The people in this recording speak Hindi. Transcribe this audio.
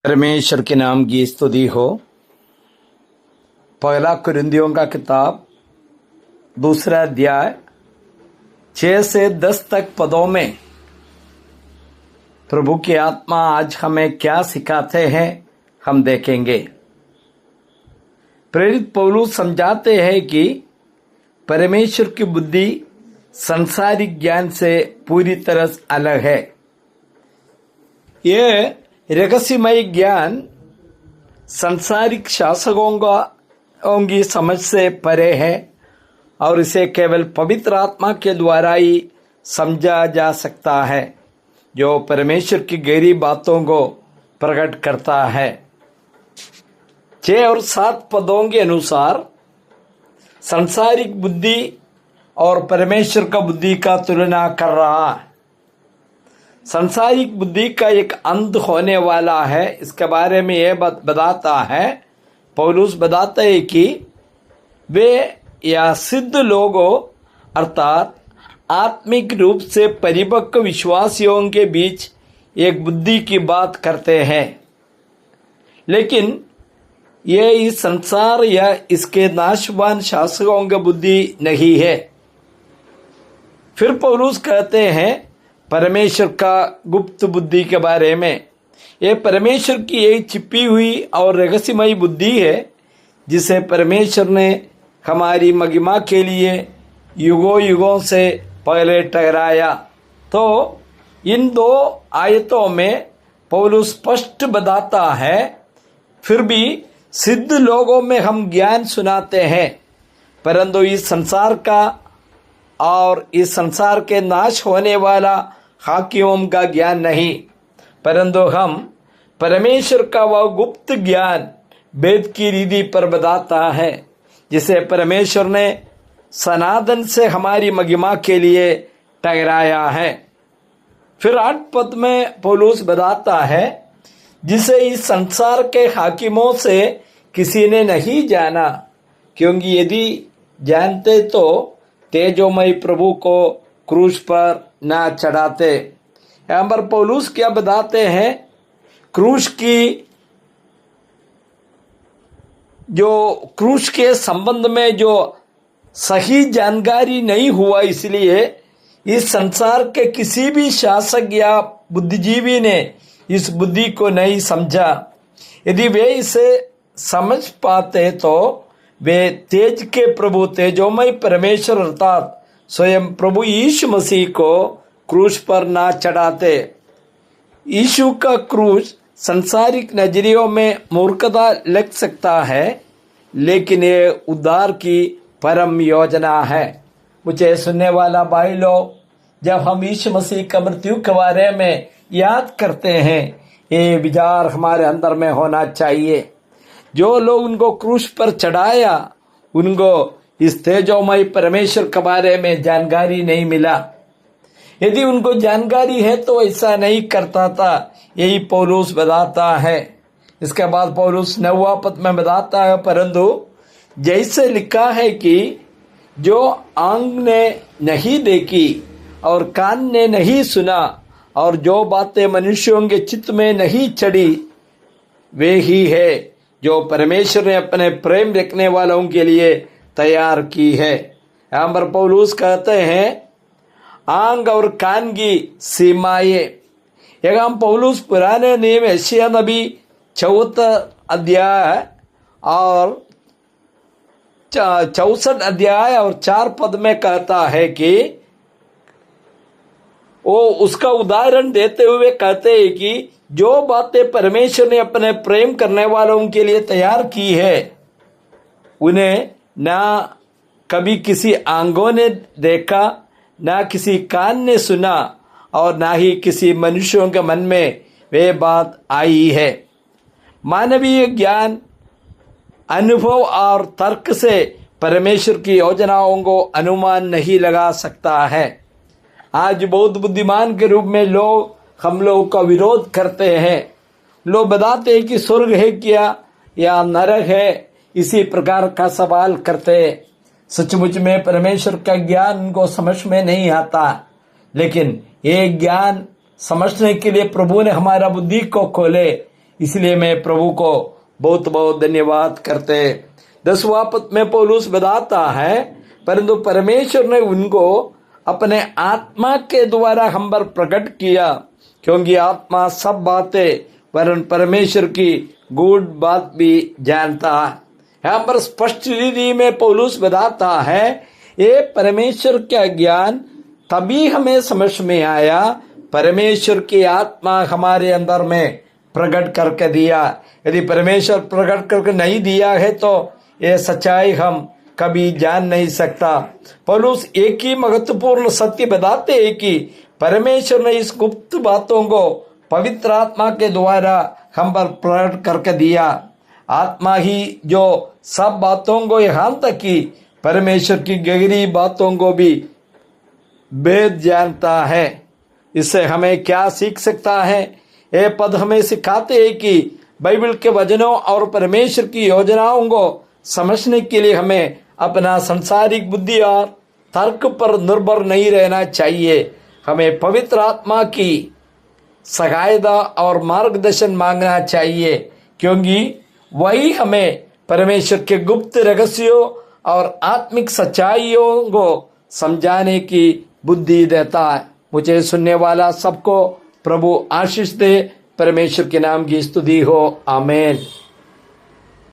परमेश्वर के नाम की स्तुति हो। पहला कुरिन्थियों का किताब 2 अध्याय 6 से 10 तक पदों में प्रभु की आत्मा आज हमें क्या सिखाते हैं हम देखेंगे। प्रेरित पौलुस समझाते हैं कि परमेश्वर की बुद्धि संसारिक ज्ञान से पूरी तरह अलग है। यह रहस्यमय ज्ञान संसारिक शासकों की समझ से परे है और इसे केवल पवित्र आत्मा के द्वारा ही समझा जा सकता है, जो परमेश्वर की गहरी बातों को प्रकट करता है। 6 और 7 पदों के अनुसार संसारिक बुद्धि और परमेश्वर का बुद्धि का तुलना कर रहा है। संसारिक बुद्धि का एक अंत होने वाला है, इसके बारे में यह बताता है। पौलुस बताता है कि वे या सिद्ध लोगों अर्थात आत्मिक रूप से परिपक्व विश्वासियों के बीच एक बुद्धि की बात करते हैं, लेकिन यह इस संसार या इसके नाशवान शासकों की बुद्धि नहीं है। फिर पौलुस कहते हैं परमेश्वर का गुप्त बुद्धि के बारे में। यह परमेश्वर की एक छिपी हुई और रहस्यमय बुद्धि है, जिसे परमेश्वर ने हमारी महिमा के लिए युगों युगों से पहले ठहराया। तो इन 2 आयतों में पौलुस स्पष्ट बताता है, फिर भी सिद्ध लोगों में हम ज्ञान सुनाते हैं, परंतु इस संसार का और इस संसार के नाश होने वाला हाकिमों का ज्ञान नहीं, परंतु हम परमेश्वर का वह गुप्त ज्ञान वेद की रीति पर बताता है, जिसे परमेश्वर ने सनातन से हमारी महिमा के लिए ठहराया है। फिर 8 पद में पौलुस बताता है, जिसे इस संसार के हाकिमों से किसी ने नहीं जाना, क्योंकि यदि जानते तो तेजोमय प्रभु को क्रूस पर ना चढ़ाते। यहाँ पर पौलुस क्या बताते हैं, क्रूस के संबंध में जो सही जानकारी नहीं हुआ, इसलिए इस संसार के किसी भी शासक या बुद्धिजीवी ने इस बुद्धि को नहीं समझा। यदि वे इसे समझ पाते तो वे तेज के प्रभु तेजोमय परमेश्वर अर्थात स्वयं प्रभु यीशु मसीह को क्रूस पर ना चढ़ाते। यीशु का क्रूस संसारिक नजरियों में मूर्खता लग सकता है, लेकिन ये उद्धार की परम योजना है। मुझे सुनने वाला भाई लोग, जब हम यीशु मसीह का मृत्यु के बारे में याद करते हैं, ये विचार हमारे अंदर में होना चाहिए। जो लोग उनको क्रूस पर चढ़ाया, उनको इस तेजोमय परमेश्वर के बारे में जानकारी नहीं मिला। यदि उनको जानकारी है तो ऐसा नहीं करता था, यही पौलुस बताता है। इसके बाद पौलुस 9वां पद में बताता है, परंतु जैसे लिखा है कि जो आंख ने नहीं देखी और कान ने नहीं सुना और जो बातें मनुष्यों के चित्त में नहीं चढ़ी, वे ही है जो परमेश्वर ने अपने प्रेम रखने वालों के लिए तैयार की है। यहाँ पर पौलुस कहते हैं आंख और कान की सीमाएं। यहाँ पौलुस पुराने नियम यशायाह नबी 4 अध्याय और 64 अध्याय और 4 पद में कहता है कि वो उसका उदाहरण देते हुए कहते हैं कि जो बातें परमेश्वर ने अपने प्रेम करने वालों के लिए तैयार की है, उन्हें ना कभी किसी आंखों ने देखा, ना किसी कान ने सुना और ना ही किसी मनुष्यों के मन में वे बात आई है। मानवीय ज्ञान, अनुभव और तर्क से परमेश्वर की योजनाओं को अनुमान नहीं लगा सकता है। आज बहुत बुद्धिमान के रूप में लोग हम लोगों का विरोध करते हैं। लोग बताते हैं कि स्वर्ग है क्या या नरक है, इसी प्रकार का सवाल करते हैं। सचमुच में परमेश्वर का ज्ञान उनको समझ में नहीं आता, लेकिन ये ज्ञान समझने के लिए प्रभु ने हमारा बुद्धि को खोले, इसलिए मैं प्रभु को बहुत बहुत धन्यवाद करते। 10वां पद में पौलुस बताता है, परंतु परमेश्वर ने उनको अपने आत्मा के द्वारा हम पर प्रकट किया, क्योंकि आत्मा सब बातें वरन परमेश्वर की गूढ़ बात भी जानता है। यहाँ पर स्पष्ट रीति में पौलुस बताता है, ये परमेश्वर का ज्ञान तभी हमें समझ में आया, परमेश्वर की आत्मा हमारे अंदर में प्रकट करके दिया। यदि परमेश्वर प्रकट करके नहीं दिया है तो ये सच्चाई हम कभी जान नहीं सकता। पौलुस एक ही महत्वपूर्ण सत्य बताते हैं कि परमेश्वर ने इस गुप्त बातों को पवित्र आत्मा के द्वारा हम पर प्रकट करके दिया। आत्मा ही जो सब बातों को, यहाँ तक कि परमेश्वर की गहरी बातों को भी भेद जानता है। इससे हमें क्या सीख सकता है? ये पद हमें सिखाते हैं कि बाइबल के वचनों और परमेश्वर की योजनाओं को समझने के लिए हमें अपना सांसारिक बुद्धि और तर्क पर निर्भर नहीं रहना चाहिए। हमें पवित्र आत्मा की सहायता और मार्गदर्शन मांगना चाहिए, क्योंकि वही हमें परमेश्वर के गुप्त रहस्यों और आत्मिक सच्चाइयों को समझाने की बुद्धि देता है। मुझे सुनने वाला सबको प्रभु आशीष दे। परमेश्वर के नाम की स्तुति हो। आमीन।